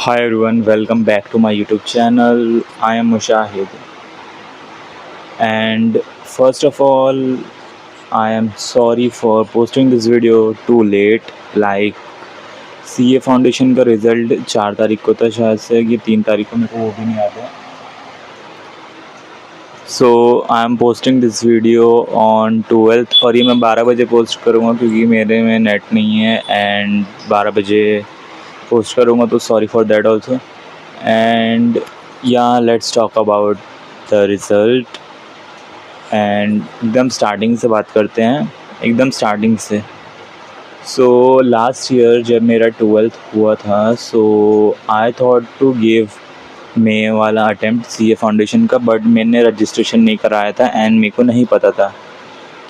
Hi everyone, welcome back to my YouTube channel. I am Mushahid, and first of all, I am sorry for posting this video too late. Like CA foundation का result 4 तारीख को था शायद से कि 3 तारीख को, मेरे को वो भी नहीं याद है. So I am posting this video on 12th और ये मैं 12 बजे पोस्ट करूँगा क्योंकि मेरे में नेट नहीं है एंड 12 बजे पोस्ट करूँगा, तो sorry for that also. And yeah let's talk about the result. And एकदम स्टार्टिंग से बात करते हैं, एकदम स्टार्टिंग से. सो लास्ट ईयर जब मेरा 12th हुआ था, so I thought to give May वाला अटेम्प्ट CA फाउंडेशन का, बट मैंने रजिस्ट्रेशन नहीं कराया था एंड मेरे को नहीं पता था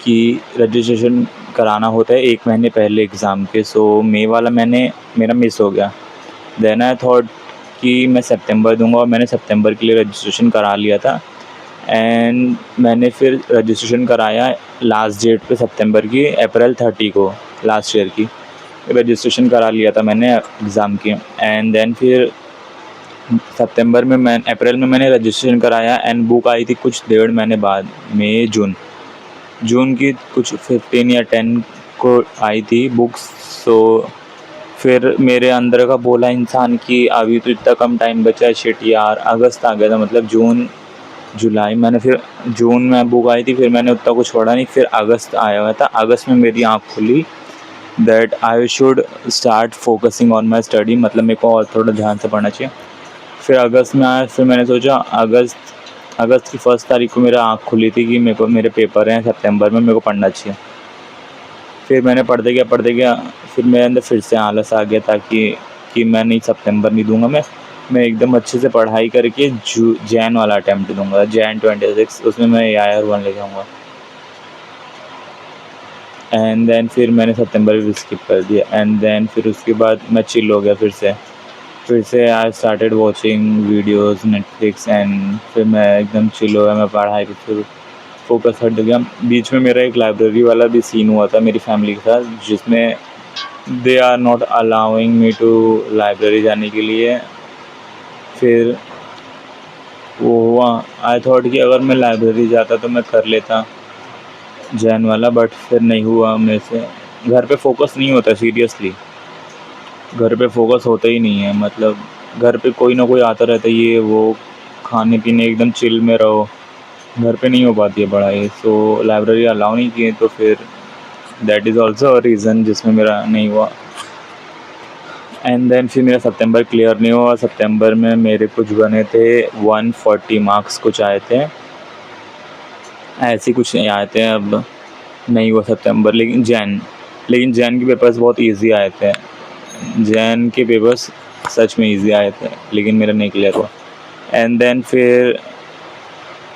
कि रजिस्ट्रेशन कराना होता है 1 महीने पहले एग्ज़ाम के. सो मे वाला मेरा मिस हो गया. देन आई थॉट कि मैं सितंबर दूंगा और मैंने सितंबर के लिए रजिस्ट्रेशन करा लिया था. एंड मैंने फिर रजिस्ट्रेशन कराया लास्ट डेट पे सितंबर की, अप्रैल 30 को लास्ट ईयर की रजिस्ट्रेशन करा लिया था मैंने एग्ज़ाम की. एंड देन फिर अप्रैल में मैंने रजिस्ट्रेशन कराया एंड बुक आई थी कुछ 1.5 महीने बाद, जून की कुछ 15 या 10 को आई थी बुक्स. सो फिर मेरे अंदर का बोला इंसान कि अभी तो इतना कम टाइम बचा है, शिट यार. अगस्त आ गया था, मतलब जुलाई मैंने फिर जून में बुक आई थी, फिर मैंने उतना कुछ पढ़ा नहीं. फिर अगस्त आया हुआ था, अगस्त में मेरी आँख खुली that I should start focusing on my study, मतलब मेरे को और थोड़ा ध्यान से पढ़ना चाहिए. फिर अगस्त में आया, फिर मैंने सोचा अगस्त की 1 तारीख को मेरा आँख खुली थी कि मेरे पेपर हैं सितंबर में, मेरे को पढ़ना चाहिए. फिर मैंने पढ़ते गया, फिर मेरे अंदर फिर से आलस आ गया था कि मैं नहीं, सितंबर नहीं दूंगा. मैं एकदम अच्छे से पढ़ाई करके जैन वाला अटैम्प्ट दूंगा, जैन 26, उसमें मैं AIR 1 लेके आऊँगा. एंड देन फिर मैंने सितंबर भी स्किप कर दिया. एंड देन फिर उसके बाद मैं चिल हो गया फिर से I started watching videos Netflix. And फिर मैं एकदम चिल हो गया, मैं पढ़ाई पे फिर फोकस हट गया. बीच में मेरा एक लाइब्रेरी वाला भी सीन हुआ था मेरी फैमिली के साथ, जिसमें they are not allowing me to library जाने के लिए. फिर वो हुआ, आई थॉट कि अगर मैं लाइब्रेरी जाता तो मैं कर लेता जैन वाला, बट फिर नहीं हुआ मेरे से. घर पे फोकस नहीं होता, सीरियसली घर पे फोकस होता ही नहीं है. मतलब घर पे कोई ना कोई आता रहता है, ये वो खाने पीने, एकदम चिल में रहो. घर पे नहीं हो पाती है पढ़ाई. सो लाइब्रेरी अलाउ नहीं किए, तो फिर that is also a reason जिसमें मेरा नहीं हुआ. एंड देन फिर मेरा सितंबर क्लियर नहीं हुआ. सितंबर में मेरे कुछ बने थे 140 मार्क्स कुछ आए थे, ऐसे कुछ नहीं आए थे. अब नहीं हुआ सितंबर. लेकिन जैन के पेपर्स बहुत इजी आए थे. जैन के पेपर्स सच में इजी आए थे, लेकिन मेरा नहीं क्लियर हुआ. एंड देन फिर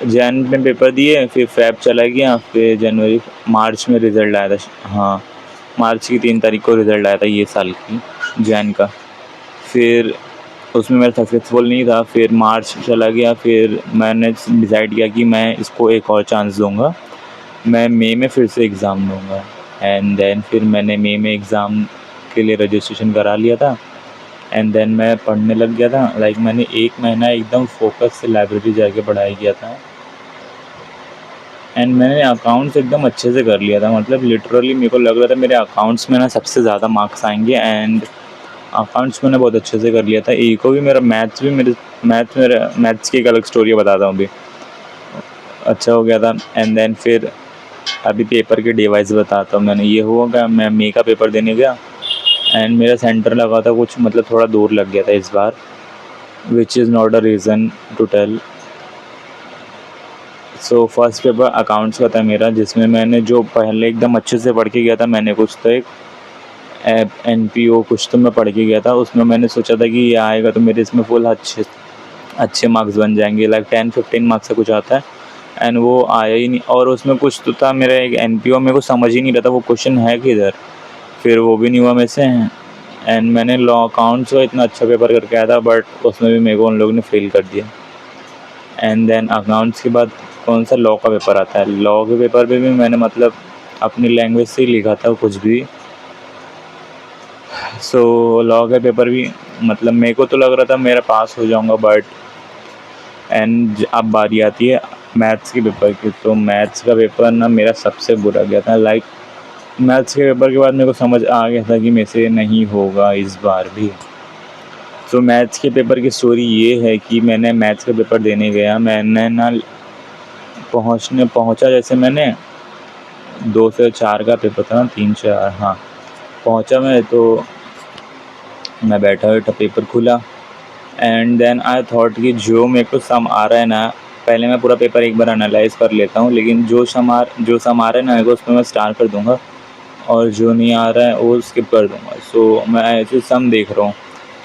जैन में पेपर दिए, फिर फ़ेब चला गया, फिर मार्च में रिज़ल्ट आया था. हाँ, मार्च की 3 तारीख को रिज़ल्ट आया था ये साल की जैन का. फिर उसमें मैं सक्सेसफुल नहीं था. फिर मार्च चला गया, फिर मैंने डिसाइड किया कि मैं इसको एक और चांस दूंगा, मैं मई में फिर से एग्ज़ाम दूंगा. एंड देन फिर मैंने मई में एग्ज़ाम के लिए रजिस्ट्रेशन करा लिया था. एंड देन मैं पढ़ने लग गया था. लाइक मैंने 1 महीना एकदम फोकस से लाइब्रेरी जाके पढ़ाई किया था. एंड मैंने अकाउंट्स एकदम अच्छे से कर लिया था. मतलब लिटरली मेरे को लग रहा था मेरे अकाउंट्स में ना सबसे ज़्यादा मार्क्स आएंगे. एंड अकाउंट्स मैंने बहुत अच्छे से कर लिया था. इको भी, मेरा मैथ्स की एक अलग स्टोरी बताता हूँ अभी, अच्छा हो गया था. एंड देन फिर अभी पेपर के डिवाइस बताता हूँ. मैंने ये हुआ क्या, मैं मई का पेपर देने गया एंड मेरा सेंटर लगा था कुछ, मतलब थोड़ा दूर लग गया था इस बार, which is not a reason to tell. So first paper accounts का था मेरा, जिसमें मैंने जो पहले एकदम अच्छे से पढ़ के गया था. मैंने कुछ तो एक NPO कुछ तो मैं पढ़ के गया था. उसमें मैंने सोचा था कि ये आएगा तो मेरे इसमें फुल अच्छे मार्क्स बन जाएंगे, लाइक 10-15 मार्क्स से कुछ आता है. एंड वो आया ही नहीं. और उसमें कुछ तो था मेरा एक NPO, मेरे को समझ ही नहीं रहा था वो क्वेश्चन है किधर. फिर वो भी नहीं हुआ मेरे से. एंड मैंने लॉ अकाउंट्स का इतना अच्छा पेपर करके आया था, बट उसमें भी मेरे को उन लोगों ने फेल कर दिया. एंड देन अकाउंट्स के बाद कौन सा लॉ का पेपर आता है. लॉ के पेपर पे भी मैंने मतलब अपनी लैंग्वेज से ही लिखा था कुछ भी. सो लॉ का पेपर भी मतलब मेरे को तो लग रहा था मेरा पास हो जाऊंगा, बट अब बारी आती है मैथ्स के पेपर की। तो मैथ्स का पेपर ना मेरा सबसे बुरा गया था। लाइक मैथ्स के पेपर के बाद मेरे को समझ आ गया था कि मेरे से नहीं होगा इस बार भी। तो मैथ्स के पेपर की स्टोरी ये है कि मैंने मैथ्स का पेपर देने गया, मैंने ना पहुंचा जैसे मैंने 2 से 4 का पेपर था ना, 3-4, हाँ पहुंचा मैं। तो मैं बैठा बैठा पेपर खुला एंड देन आई थॉट कि जो मेरे को सम आ रहा है ना, पहले मैं पूरा पेपर एक बार एनालाइज कर लेता हूँ, लेकिन जो सम आ रहा है ना मेरे को उसमें मैं स्टार कर दूँगा और जो नहीं आ रहा है वो स्किप कर दूँगा। सो मैं ऐसे सम देख रहा हूँ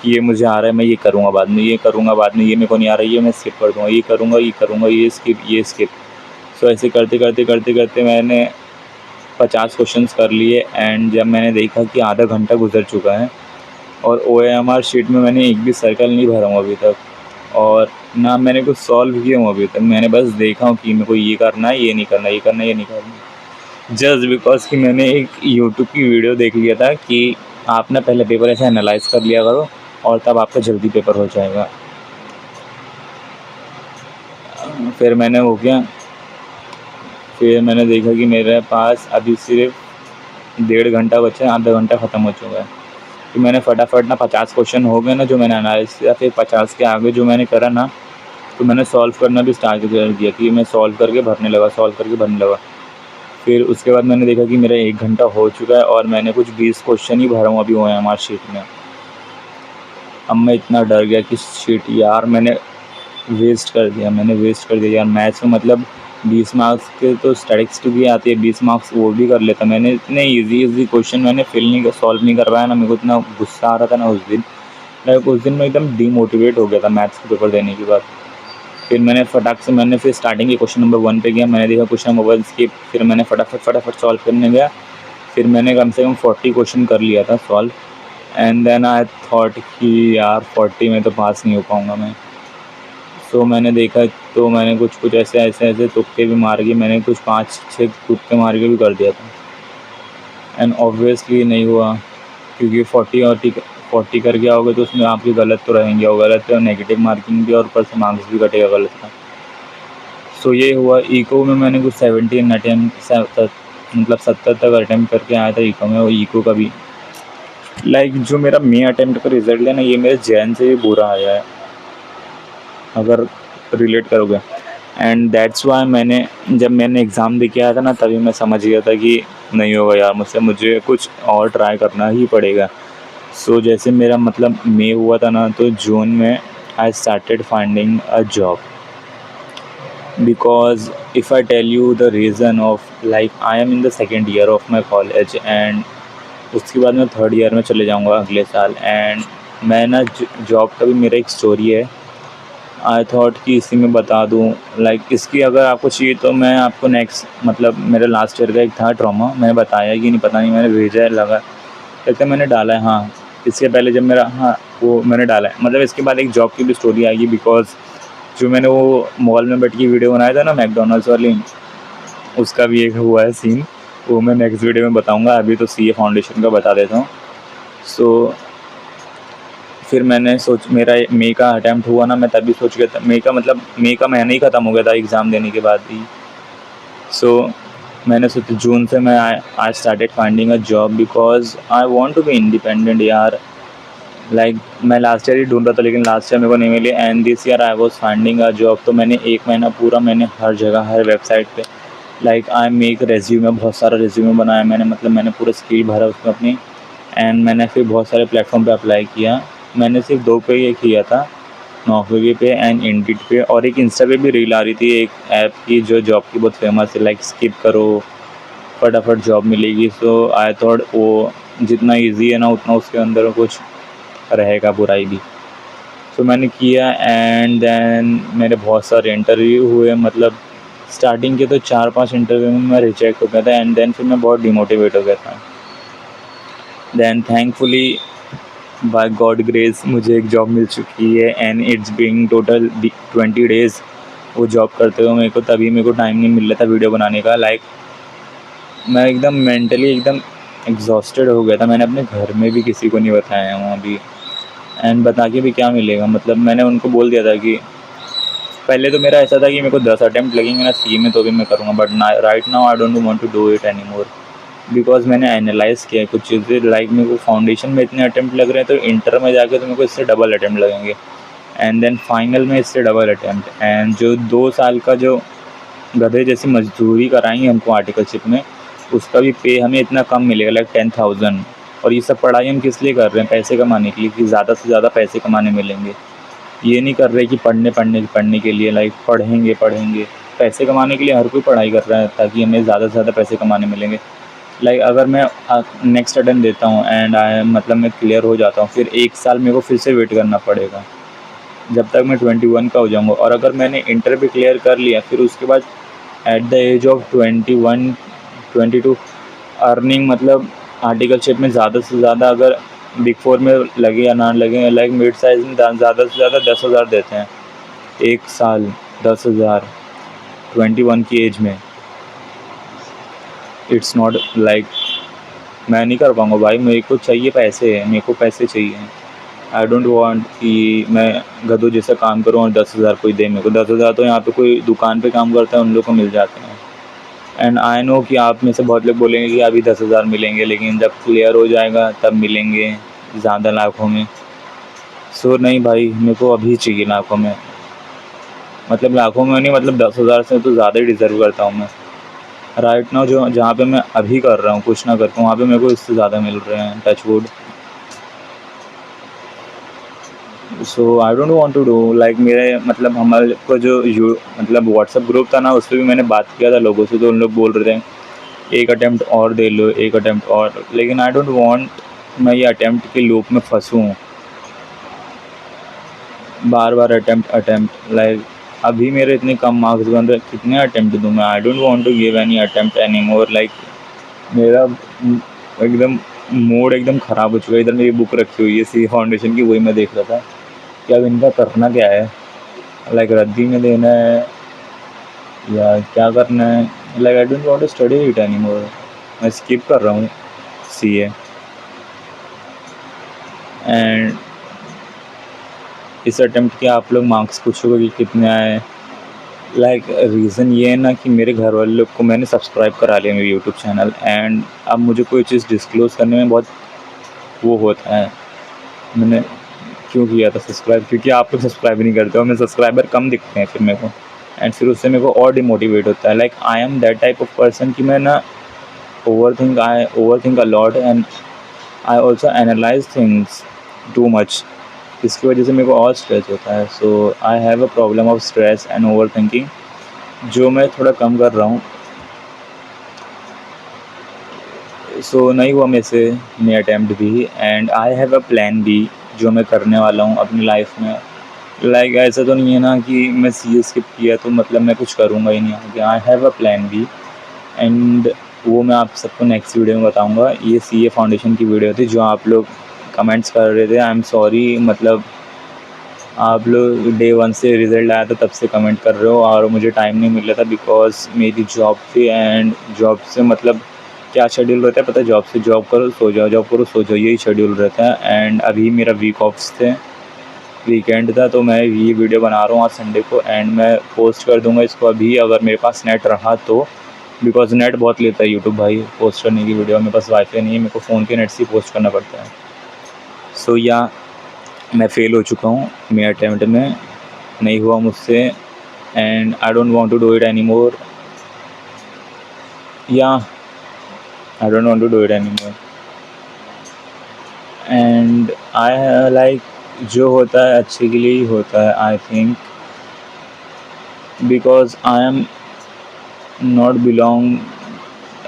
कि ये मुझे आ रहा है, मैं ये करूँगा बाद में, ये करूँगा बाद में, ये मेरे को नहीं आ रहा है, ये मैं स्किप कर दूँगा, ये करूँगा, ये स्किप, ये स्किप। सो ऐसे करते मैंने 50 क्वेश्चंस कर लिए एंड जब मैंने देखा कि आधा घंटा गुजर चुका है और OMR शीट में मैंने एक भी सर्कल नहीं भरा हूँ अभी तक, और ना मैंने कुछ सॉल्व किया हूँ अभी तक। मैंने बस देखा हूँ कि मेरे को ये करना है, ये नहीं करना, ये करना है, ये नहीं करना, जस्ट बिकॉज कि मैंने एक यूट्यूब की वीडियो देख लिया था कि आप ना पहले पेपर ऐसे एनालाइज कर लिया करो और तब आपका जल्दी पेपर हो जाएगा। फिर मैंने हो गया, फिर मैंने देखा कि मेरे पास अभी सिर्फ 1.5 घंटा बचा है, आधा घंटा ख़त्म हो चुका है। तो मैंने फटाफट ना 50 क्वेश्चन हो गए ना जो मैंने एनालाइज किया, फिर 50 के आगे जो मैंने करा ना, तो मैंने सॉल्व करना भी स्टार्ट कर दिया कि मैं सॉल्व करके भरने लगा। फिर उसके बाद मैंने देखा कि मेरा 1 घंटा हो चुका है और मैंने कुछ 20 क्वेश्चन ही भरा हूँ अभी OMR शीट में। अब मैं इतना डर गया कि शीट यार मैंने वेस्ट कर दिया यार। मैथ्स में मतलब 20 मार्क्स के तो स्टैटिस्टिक्स भी आती है, 20 मार्क्स वो भी कर लेता। मैंने इतने इजी क्वेश्चन मैंने सॉल्व नहीं कर पाया ना, मेरे को इतना गुस्सा आ रहा था ना उस दिन। लाइक उस दिन मैं एकदम डीमोटिवेट हो गया था मैथ्स के पेपर देने के बाद। फिर मैंने फिर स्टार्टिंग के क्वेश्चन नंबर 1 पे गया, मैंने देखा क्वेश्चन नंबर 1 स्किप, फिर मैंने फटाफट सॉल्व करने गया। फिर मैंने कम से कम 40 क्वेश्चन कर लिया था solve and then I thought कि यार 40 में तो पास नहीं हो पाऊँगा मैं। सो मैंने देखा तो मैंने कुछ ऐसे तुक्के भी मार के, मैंने कुछ 5-6 तुक्के मार के भी कर दिया था एंड ऑब्वियसली नहीं हुआ, क्योंकि 40 करके आओगे तो उसमें आपके गलत तो रहेंगे और गलत तो नेगेटिव मार्किंग भी और ऊपर से मार्क्स भी कटेगा गलत का। सो ये हुआ। इको में मैंने कुछ 17 अटैम्प्ट मतलब 70 तक अटैम्प्ट करके आया था इको में, और इको का भी लाइक जो मेरा मे अटैम्प्ट का रिज़ल्ट है ना, ये मेरे जैन से भी बुरा आया है अगर रिलेट करोगे। एंड दैट्स वाई जब मैंने एग्ज़ाम दे के आया था ना, तभी मैं समझ गया था कि नहीं होगा यार मुझसे, मुझे कुछ और ट्राई करना ही पड़ेगा। सो जैसे मेरा मतलब मई हुआ था ना, तो जून में I started finding a job, because if I tell you the reason of like I am in the second year of my college and उसके बाद मैं 3rd ईयर में चले जाऊँगा अगले साल। एंड मैं ना जॉब का भी मेरा एक स्टोरी है, आई थॉट कि इसी में बता दूँ। लाइक इसकी अगर आपको चाहिए तो मैं आपको नेक्स्ट मतलब मेरा लास्ट ईयर का एक था ट्रॉमा, मैंने बताया कि नहीं पता नहीं, मैंने भेजा है लगा लगता है मैंने डाला है, हाँ इसके पहले जब मेरा, हाँ वो मैंने डाला है। मतलब इसके बाद एक जॉब की भी स्टोरी आएगी, बिकॉज जो मैंने वो मॉल में बैठ के वीडियो बनाया था ना मैकडोनल्ड्स वाली, उसका भी एक हुआ है सीन, वो मैं नेक्स्ट वीडियो में बताऊँगा। अभी तो CA फाउंडेशन का बता देता हूँ। सो फिर मैंने मेरा मई का अटैम्प्ट हुआ ना, मैं तभी सोच गया था, मई का महीना ही ख़त्म हो गया था एग्ज़ाम देने के बाद ही। सो मैंने सोचा जून से मैं I started finding a job, because I want to be independent यार। लाइक मैं लास्ट ईयर ही ढूंढ रहा था, लेकिन लास्ट ईयर मेरे को नहीं मिली and this year I was finding a job. तो मैंने 1 महीना पूरा मैंने हर जगह हर वेबसाइट पे लाइक आई मेक रेज्यूमे, बहुत सारा रेज्यूमे बनाया मैंने, मतलब मैंने पूरा स्किल भरा उसमें अपनी। एंड मैंने फिर बहुत सारे प्लेटफॉर्म पे अप्लाई किया। मैंने सिर्फ 2 पे ये किया था, नौकरी पे एंड इंडीड पे, और एक इंस्टा पे भी रील आ रही थी एक ऐप की जो जॉब की बहुत फेमस है, लाइक स्किप करो फटाफट जॉब मिलेगी। सो आई थॉट वो जितना इजी है ना उतना उसके अंदर कुछ रहेगा बुराई भी। सो मैंने किया एंड देन मेरे बहुत सारे इंटरव्यू हुए, मतलब स्टार्टिंग के तो 4-5 इंटरव्यू में मैं रिजेक्ट हो गया था एंड देन फिर मैं बहुत डिमोटिवेट हो गया था। Then thankfully by God grace मुझे एक जॉब मिल चुकी है and it's being total 20 days वो जॉब करते हुए। मेरे को टाइम नहीं मिल रहा था वीडियो बनाने का। लाइक मैं एकदम मेंटली एकदम एग्जॉस्टेड हो गया था। मैंने अपने घर में भी किसी को नहीं बताया हूँ अभी, एंड बता के भी क्या मिलेगा। मतलब मैंने उनको बोल दिया था कि पहले तो मेरा ऐसा था कि मेरे को 10 अटेम्प्ट लगेंगे ना सी में तो भी मैं करूँगा, but right now I don't want to do it any more, because मैंने एनालाइज़ किया है कुछ चीज़ें। लाइक मेरे को फाउंडेशन में इतने अटेम्प्ट लग रहे हैं, तो इंटर में जाके तो मेरे को इससे डबल अटेम्प्ट लगेंगे, एंड देन फाइनल में इससे डबल अटेम्प्ट। एंड जो 2 साल का जो गधे जैसी मजदूरी कराएंगे हमको आर्टिकलशिप में, उसका भी पे हमें इतना कम मिलेगा, लाइक 10,000। और ये सब पढ़ाई हम किस लिए कर रहे हैं? पैसे कमाने के लिए, कि ज़्यादा से ज़्यादा पैसे कमाने मिलेंगे। ये नहीं कर रहे कि पढ़ने के लिए, लाइक पढ़ेंगे पैसे कमाने के लिए। हर कोई पढ़ाई कर रहा है ताकि हमें ज़्यादा से ज़्यादा पैसे कमाने मिलेंगे। लाइक अगर मैं नेक्स्ट अटेम्प्ट देता हूँ एंड मतलब मैं क्लियर हो जाता हूँ, फिर 1 साल मेरे को फिर से वेट करना पड़ेगा जब तक मैं 21 का हो जाऊँगा। और अगर मैंने इंटर भी क्लियर कर लिया, फिर उसके बाद at the age of 21 22 earning, मतलब आर्टिकलशिप में ज़्यादा से ज़्यादा अगर बिग 4 में लगे या ना लगे, लाइक मिड साइज़ में ज़्यादा से ज़्यादा 10,000 देते हैं 1 साल। 10,000 21 की एज में, इट्स नॉट लाइक मैं नहीं कर पाऊँगा भाई। मेरे को चाहिए पैसे, मेरे को पैसे चाहिए। आई डोंट वांट कि मैं गधों जैसा काम करूँ और 10,000 कोई दे मेरे को। 10,000 तो यहाँ पे कोई दुकान पे काम करता है उन लोग को मिल जाते हैं। एंड आई नो कि आप में से बहुत लोग बोलेंगे कि अभी 10,000 मिलेंगे, लेकिन जब क्लियर हो जाएगा तब मिलेंगे ज़्यादा लाखों में। सो नहीं भाई, मेरे को अभी चाहिए लाखों में। मतलब लाखों में नहीं, मतलब 10,000 से तो ज़्यादा ही डिज़र्व करता हूँ मैं। राइट नाउ जो जहाँ पे मैं अभी कर रहा हूँ कुछ ना करके, वहाँ पे मेरे को इससे ज़्यादा मिल रहे हैं, touch wood. So I don't want to do like मेरे मतलब हमारे को जो मतलब व्हाट्सएप ग्रुप था ना, उस पर भी मैंने बात किया था लोगों से, तो उन लोग बोल रहे थे एक अटेम्प्ट और दे लो, एक अटेम्प्ट और। लेकिन आई डोंट वांट मैं ये अटेम्प्ट के लूप में फंसूँ, बार बार अटेम्प्ट। लाइक अभी मेरे इतने कम मार्क्स बन रहे, कितने अटेम्प्ट दूँ मैं? I don't want to give any attempt any more. Like मेरा एकदम मूड एकदम ख़राब हो चुका है। इधर मेरी बुक रखी हुई है सी फाउंडेशन की, वही मैं देख रहा था कि अब इनका करना क्या है। लाइक रद्दी में देना है या क्या करना है? Like I don't want to study it any more. मैं स्किप कर रहा हूँ सीए। एंड इस अटेम्प्ट के आप लोग मार्क्स पूछोगे कि कितने आए। लाइक रीज़न ये है ना कि मेरे घर वाले लोग को मैंने सब्सक्राइब करा लिया मेरे यूट्यूब चैनल, एंड अब मुझे कोई चीज़ डिस्क्लोज़ करने में बहुत वो होता है। मैंने क्यों किया था सब्सक्राइब? क्योंकि आप लोग सब्सक्राइब नहीं करते हो, मेरे सब्सक्राइबर कम दिखते हैं फिर मेरे को, एंड फिर उससे मेरे को और डिमोटिवेट होता है। Like I am that type of person कि मैं ना I overthink a lot, and I also analyze things too much. इसकी वजह से मेरे को और स्ट्रेस होता है। So I have a problem of stress and overthinking, जो मैं थोड़ा कम कर रहा हूँ। सो नहीं हुआ मेरे से नए अटैम्प्ट भी, and I have a plan B जो मैं करने वाला हूँ अपनी लाइफ में। लाइक ऐसा तो नहीं है ना कि मैं सी स्किप किया तो मतलब मैं कुछ करूँगा ही नहीं आगे। I have a plan B, and वो मैं आप सबको नेक्स्ट वीडियो में बताऊँगा। ये सी ए फाउंडेशन की वीडियो थी जो आप लोग कमेंट्स कर रहे थे। आई एम सॉरी, मतलब आप लोग डे 1 से रिज़ल्ट आया था तब से कमेंट कर रहे हो, और मुझे टाइम नहीं मिल रहा था बिकॉज़ मेरी जॉब थी। एंड जॉब से मतलब क्या शेड्यूल रहता है पता है? जॉब से जॉब करो सो जाओ, जॉब करो सो जाओ, यही शेड्यूल रहता है। एंड अभी मेरा वीक ऑफ्स थे, वीकेंड था, तो मैं ये वीडियो बना रहा हूँ आज संडे को, एंड मैं पोस्ट कर दूँगा इसको अभी अगर मेरे पास नेट रहा तो। बिकॉज़ नेट बहुत लेता है यूट्यूब भाई पोस्ट करने की वीडियो। मेरे पास वाईफाई नहीं है, मेरे को फ़ोन के नेट से ही पोस्ट करना पड़ता है। सो या मैं फ़ेल हो चुका हूँ मेरे अटेम्प्ट में, नहीं हुआ मुझसे, and I don't want to do it any more. Yeah I don't want to do it any more. And I like जो होता है अच्छे के लिए ही होता है I think, because I am not belong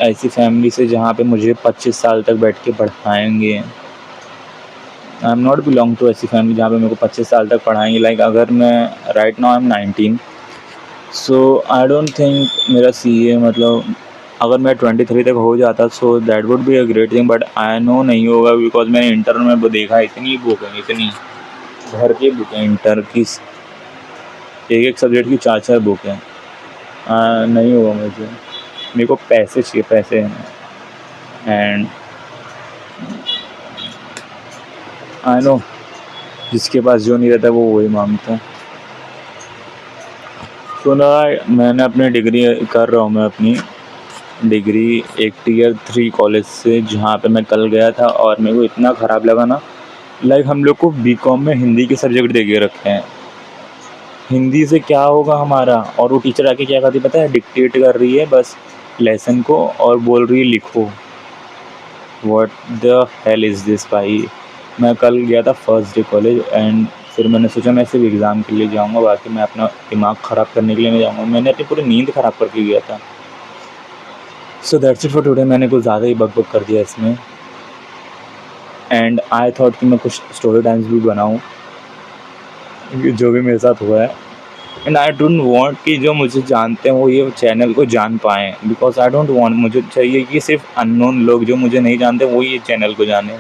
ऐसी फैमिली से जहाँ पे मुझे 25 साल तक बैठ के पढ़ाएंगे। I am not belong to ऐसी फैमिली जहाँ पे मेरे को 25 साल तक पढ़ाएंगे। लाइक अगर मैं right now I am 19, so I don't think मेरा सीए मतलब अगर मैं 23 तक हो जाता so that would be a great thing, but I know नहीं होगा बिकॉज मैंने इंटर में वो देखा इतनी बुक है, इतनी भर के बुक है इंटर की, एक एक सब्जेक्ट की 4-4 बुक है। नहीं होगा मुझे, मेरे को पैसे चाहिए, पैसे। एंड आई नो, जिसके पास जो नहीं रहता वो वही मांगता है। तो ना मैंने अपनी डिग्री कर रहा हूँ, मैं अपनी डिग्री एक टियर 3 कॉलेज से, जहाँ पे मैं कल गया था और मेरे को इतना ख़राब लगा ना। लाइक हम लोग को बीकॉम में हिंदी के सब्जेक्ट दे के रखे हैं। हिंदी से क्या होगा हमारा? और वो टीचर आके क्या करती है पता है? डिक्टेट कर रही है बस लेसन को और बोल रही है लिखो। What the hell is this भाई। मैं कल गया था फर्स्ट डे कॉलेज एंड फिर मैंने सोचा मैं सिर्फ एग्ज़ाम के लिए जाऊँगा, बाकी मैं अपना दिमाग ख़राब करने के लिए नहीं जाऊँगा। मैंने अपनी पूरी नींद ख़राब करके गया था। So that's it for today. मैंने कुछ ज़्यादा ही बक कर दिया इसमें एंड आई थॉट कि मैं कुछ स्टोरी टाइम्स भी बनाऊँ जो भी मेरे साथ हुआ है। एंड आई डोंट वांट कि जो मुझे जानते हैं वो ये चैनल को जान पाएँ, बिकॉज आई डोंट वांट। मुझे चाहिए कि सिर्फ अननोन लोग जो मुझे नहीं जानते वो ये चैनल को जानें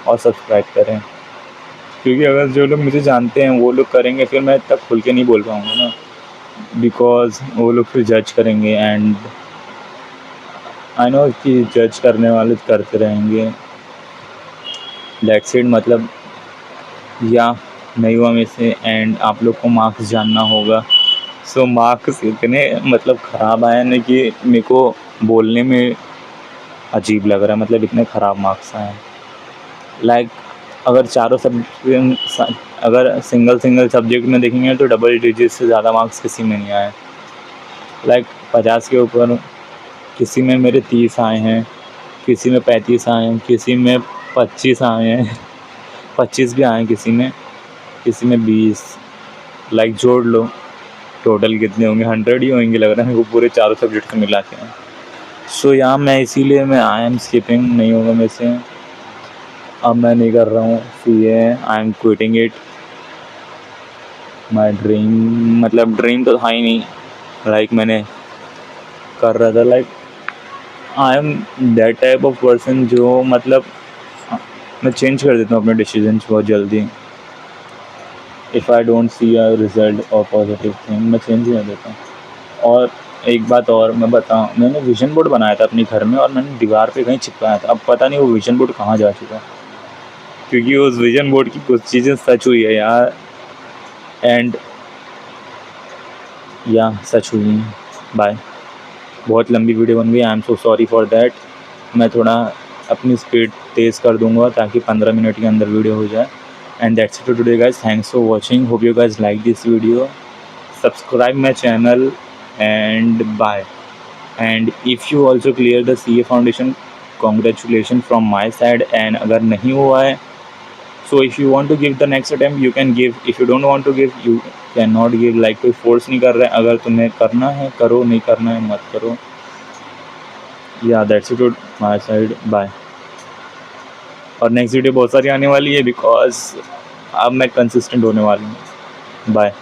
और सब्सक्राइब करें, क्योंकि अगर जो लोग मुझे जानते हैं वो लोग करेंगे फिर मैं तक खुल के नहीं बोल पाऊँगा ना, बिकॉज वो लोग फिर जज करेंगे एंड आई नो कि जज करने वाले करते रहेंगे। That's it. मतलब या नहीं हुआ मेरे से एंड आप लोग को मार्क्स जानना होगा। सो मार्क्स इतने मतलब ख़राब आए ना कि मेरे को बोलने में अजीब लग रहा है। मतलब इतने ख़राब मार्क्स आए हैं। लाइक अगर चारों अगर सिंगल सब्जेक्ट में देखेंगे तो डबल डिजिट से ज़्यादा मार्क्स किसी में नहीं आए। लाइक 50 के ऊपर किसी में मेरे 30 आए हैं, किसी में 35 आए हैं, किसी में 25 आए हैं 25 भी आए हैं किसी में 20। लाइक जोड़ लो टोटल कितने होंगे, 100 ही होंगे लग रहा है मेरे को पूरे चारों सब्जेक्ट मिला के। सो यहाँ मैं इसीलिए मैं आई एम स्किपिंग, नहीं होगा मेरे से। अब मैं नहीं कर रहा हूँ CA, I am quitting it. My dream, मतलब ड्रीम तो था ही नहीं। लाइक मैंने कर रहा था, like I am that type of person जो मतलब मैं चेंज कर देता हूँ अपने डिसीजंस बहुत जल्दी। If I don't see a result और पॉजिटिव थिंग मैं चेंज कर देता हूँ। और एक बात और मैं बताऊँ, मैंने विजन बोर्ड बनाया था अपने घर में और मैंने दीवार पे कहीं चिपकाया था। अब पता नहीं वो विजन बोर्ड कहाँ जा चुका, क्योंकि उस विजन बोर्ड की कुछ चीज़ें सच हुई है यार। एंड या सच हुई हैं। बाय। बहुत लंबी वीडियो बन गई, I am so sorry for that. मैं थोड़ा अपनी स्पीड तेज़ कर दूंगा ताकि 15 मिनट के अंदर वीडियो हो जाए। And that's it today guys, thanks for watching, hope you guys like this video, subscribe my channel and bye. And if you also clear the CA foundation, congratulation from my side. And अगर नहीं हुआ है, so if you want to give the next attempt you can give, if you don't want to give you cannot give। like कोई force नहीं कर रहा है, अगर तुम्हें करना है करो, नहीं करना है मत करो। या that's it my side, bye. और नेक्स्ट वीडियो बहुत सारी आने वाली है बिकॉज अब मैं कंसिस्टेंट होने वाली हूँ। बाय।